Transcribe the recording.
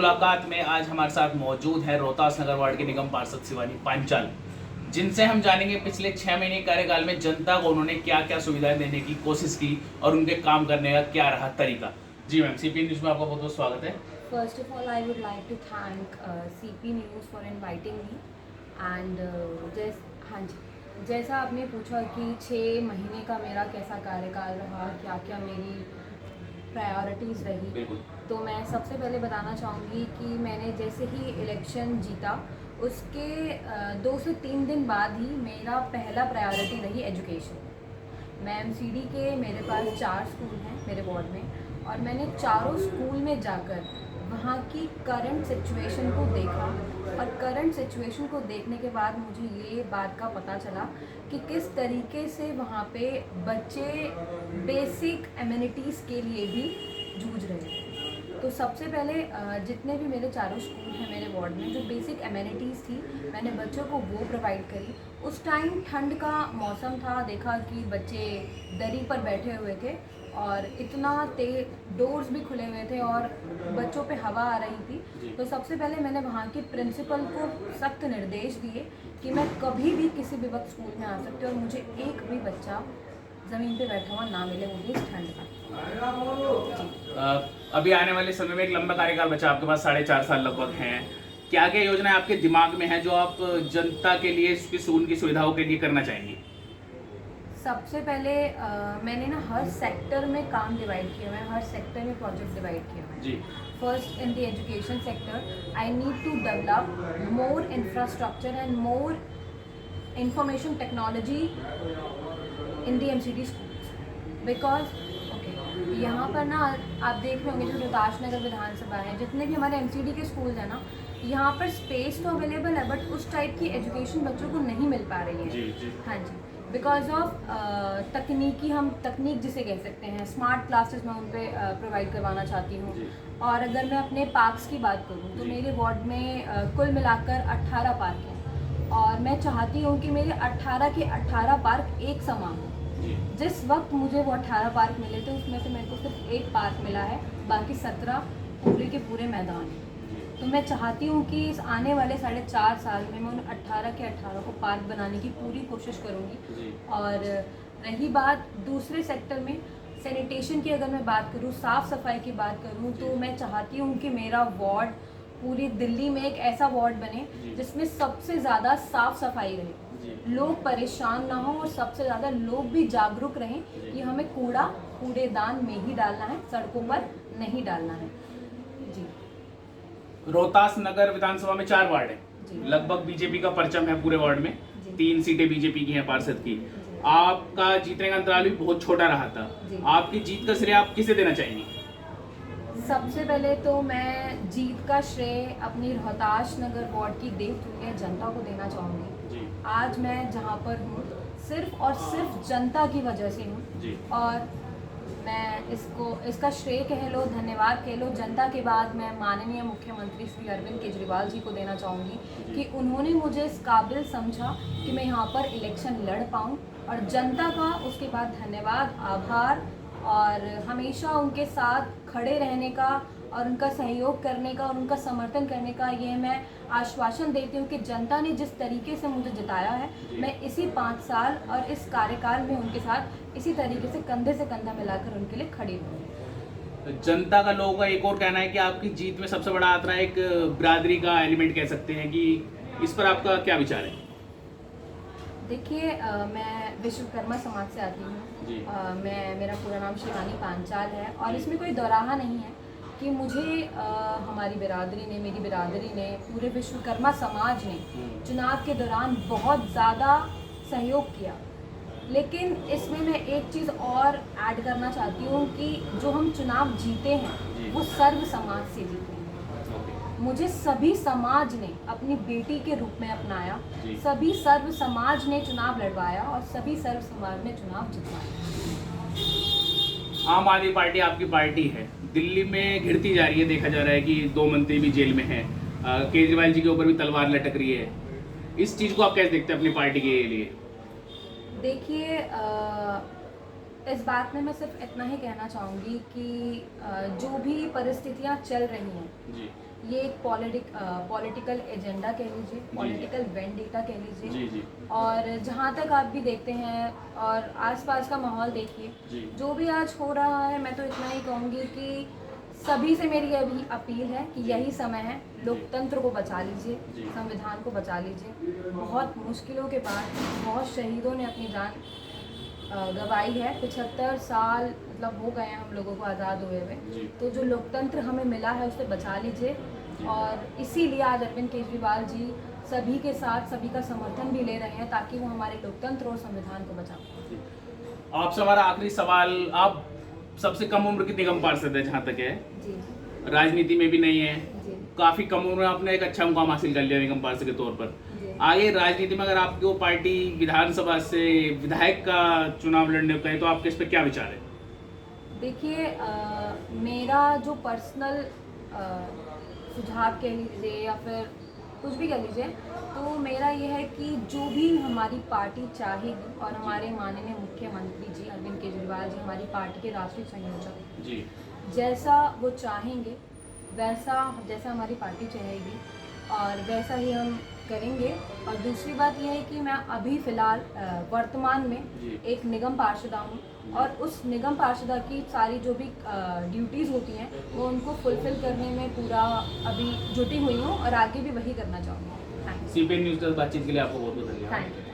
मुलाकात में आज हमारे साथ मौजूद है रोहतास नगर वार्ड के निगम पार्षद शिवानी पांचाल, जिनसे हम जानेंगे पिछले 6 महीने कार्यकाल में जनता को उन्होंने क्या क्या सुविधाएं देने की कोशिश की और उनके काम करने का क्या रहा तरीका। जी मैम, सीपी न्यूज़ में आपका बहुत बहुत स्वागत है। First of all, I would like to thank CP News for inviting me and हाँ जी, जैसा आपने पूछा कि 6 महीने का मेरा कैसा कार्यकाल रहा, क्या क्या मेरी प्रायोरिटीज़ रही, तो मैं सबसे पहले बताना चाहूँगी कि मैंने जैसे ही इलेक्शन जीता उसके 2 से 3 दिन बाद ही मेरा पहला प्रायोरिटी रही एजुकेशन। मैं MCD के मेरे पास 4 स्कूल हैं मेरे वार्ड में और मैंने चारों स्कूल में जाकर वहाँ की करंट सिचुएशन को देखा और करंट सिचुएशन को देखने के बाद मुझे ये बात का पता चला कि किस तरीके से वहाँ पे बच्चे बेसिक एमिनिटीज़ के लिए भी जूझ रहे हैं। तो सबसे पहले जितने भी मेरे चारों स्कूल हैं मेरे वार्ड में, जो बेसिक एमिनिटीज़ थी मैंने बच्चों को वो प्रोवाइड करी। उस टाइम ठंड का मौसम था, देखा कि बच्चे दरी पर बैठे हुए थे और इतना तेज डोर्स भी खुले हुए थे और बच्चों पे हवा आ रही थी। तो सबसे पहले मैंने वहाँ के प्रिंसिपल को सख्त निर्देश दिए कि मैं कभी भी किसी भी वक्त स्कूल में आ सकती हूँ और मुझे एक भी बच्चा ज़मीन पे बैठा हुआ ना मिले, वो भी इस ठंड का। अभी आने वाले समय में एक लंबा कार्यकाल बचा आपके पास, 4.5 साल लगभग हैं। क्या क्या योजनाएं आपके दिमाग में हैं जो आप जनता के लिए उनकी सुविधाओं के लिए करना चाहेंगी? सबसे पहले मैंने ना हर सेक्टर में काम डिवाइड किया हुआ है, हर सेक्टर में प्रोजेक्ट डिवाइड किया हुआ है। जी। First in the education sector I need to develop more infrastructure and more information technology in the MCD schools because यहाँ पर ना आप देख रहे होंगे जो रोहतास नगर विधानसभा है, जितने भी हमारे MCD के स्कूल्स हैं ना, यहाँ पर स्पेस तो अवेलेबल है बट उस टाइप की एजुकेशन बच्चों को नहीं मिल पा रही है। जी। हाँ जी, बिकॉज ऑफ तकनीक जिसे कह सकते हैं, स्मार्ट क्लासेस मैं उन पर प्रोवाइड करवाना चाहती हूँ। और अगर मैं अपने पार्क्स की बात करूँ तो मेरे वार्ड में कुल मिलाकर 18 पार्क हैं और मैं चाहती हूँ कि मेरे 18 के 18 पार्क एक समान हों। जिस वक्त मुझे वो 18 पार्क मिले थे उसमें से मेरे को सिर्फ एक पार्क मिला है, बाकी 17 पूरे के पूरे मैदान हैं। तो मैं चाहती हूँ कि इस आने वाले 4.5 साल में मैं उन 18 के 18 को पार्क बनाने की पूरी कोशिश करूँगी। और रही बात दूसरे सेक्टर में सैनिटेशन की, अगर मैं बात करूँ, साफ़ सफाई की बात करूँ, तो मैं चाहती हूँ कि मेरा वार्ड पूरी दिल्ली में एक ऐसा वार्ड बने जिसमें सबसे ज़्यादा साफ़ सफाई रहे, लोग परेशान ना हो और सबसे ज़्यादा लोग भी जागरूक रहें कि हमें कूड़ेदान में ही डालना है, सड़कों पर नहीं डालना है। जी। रोहतास नगर विधानसभा में 4 वार्ड हैं, लगभग बीजेपी का परचम है पूरे वार्ड में। 3 सीटें बीजेपी की हैं पार्षद की। आपका जीतने का अंतराल भी बहुत छोटा रहा था। आपकी जीत का श्रेय आप किसे देना चाहेंगी? सबसे पहले तो मैं जीत का श्रेय अपनी रोहतास नगर वार्ड की देवतुल्य जनता को देना चाहूँगी। आज मैं जहाँ पर हूँ सिर्फ और सिर्फ जनता की वजह से हूँ और मैं इसका श्रेय कह लो, धन्यवाद कह लो, जनता के बाद मैं माननीय मुख्यमंत्री श्री अरविंद केजरीवाल जी को देना चाहूँगी कि उन्होंने मुझे इस काबिल समझा कि मैं यहाँ पर इलेक्शन लड़ पाऊँ। और जनता का उसके बाद धन्यवाद, आभार और हमेशा उनके साथ खड़े रहने का और उनका सहयोग करने का और उनका समर्थन करने का ये मैं आश्वासन देती हूँ कि जनता ने जिस तरीके से मुझे जिताया है, मैं इसी 5 साल और इस कार्यकाल में उनके साथ इसी तरीके से कंधे से कंधा मिलाकर उनके लिए खड़ी हूँ। जनता का, लोगों का एक और कहना है कि आपकी जीत में सबसे बड़ा खतरा एक बिरादरी का एलिमेंट कह सकते हैं, कि इस पर आपका क्या विचार है? देखिए, मैं विश्वकर्मा समाज से आती हूँ। मेरा पूरा नाम शिवानी पांचाल है और इसमें कोई दोराहा नहीं है कि मुझे हमारी बिरादरी ने, मेरी बिरादरी ने, पूरे विश्वकर्मा समाज ने चुनाव के दौरान बहुत ज़्यादा सहयोग किया। लेकिन इसमें मैं एक चीज़ और ऐड करना चाहती हूँ कि जो हम चुनाव जीते हैं वो सर्व समाज से जीते हैं। मुझे सभी समाज ने अपनी बेटी के रूप में अपनाया, सभी सर्व समाज ने चुनाव लड़वाया और सभी सर्व समाज ने चुनाव जितवाया। आम आदमी पार्टी आपकी पार्टी है, दिल्ली में घिरती जा रही है, देखा जा रहा है कि 2 मंत्री भी जेल में हैं, केजरीवाल जी के ऊपर भी तलवार लटक रही है। इस चीज़ को आप कैसे देखते हैं अपनी पार्टी के लिए? देखिए, इस बात में मैं सिर्फ इतना ही कहना चाहूँगी कि जो भी परिस्थितियाँ चल रही हैं ये एक पॉलिटिकल एजेंडा कह लीजिए, पॉलिटिकल वेंडेटा कह लीजिए। जी जी और जहाँ तक आप भी देखते हैं और आसपास का माहौल देखिए, जी जो भी आज हो रहा है, मैं तो इतना ही कहूँगी कि सभी से मेरी अभी अपील है कि यही समय है, लोकतंत्र को बचा लीजिए, जी। संविधान को बचा लीजिए। बहुत मुश्किलों के बाद बहुत शहीदों ने अपनी जान गंवाई है। 75 साल मतलब हो गए हैं हम लोगों को आज़ाद हुए हुए। जी। तो जो लोकतंत्र हमें मिला है उसे बचा लीजिए। और इसीलिए आज अरविंद केजरीवाल जी सभी के साथ सभी का समर्थन भी ले रहे हैं ताकि वो हमारे लोकतंत्र और संविधान को बचा पाएं। आपसे हमारा आखिरी सवाल, आप सबसे कम उम्र की निगम पार्षद है जहाँ तक है, जी राजनीति में भी नहीं है, जी काफी कम उम्र में आपने एक अच्छा मुकाम हासिल कर लिया निगम पार्षद के तौर पर। जी। आगे राजनीति में अगर आपको पार्टी विधानसभा से विधायक का चुनाव लड़ने को कहे तो आपके इस पर क्या विचार है? देखिए, मेरा जो पर्सनल सुझाव कह लीजिए या फिर कुछ भी कह लीजिए, तो मेरा ये है कि जो भी हमारी पार्टी चाहेगी और हमारे माननीय मुख्यमंत्री जी अरविंद केजरीवाल जी हमारी पार्टी के राष्ट्रीय संयोजक, जी जैसा वो चाहेंगे वैसा जैसा हमारी पार्टी चाहेगी और वैसा ही हम करेंगे। और दूसरी बात यह है कि मैं अभी फ़िलहाल वर्तमान में जी। एक निगम पार्षदा हूँ और उस निगम पार्षदा की सारी जो भी ड्यूटीज़ होती हैं वो उनको फुलफ़िल करने में पूरा अभी जुटी हुई हूँ और आगे भी वही करना चाहूँगी। Thank you. CPN न्यूज़ के साथ बातचीत के लिए आपको बहुत बहुत धन्यवाद। Thank you.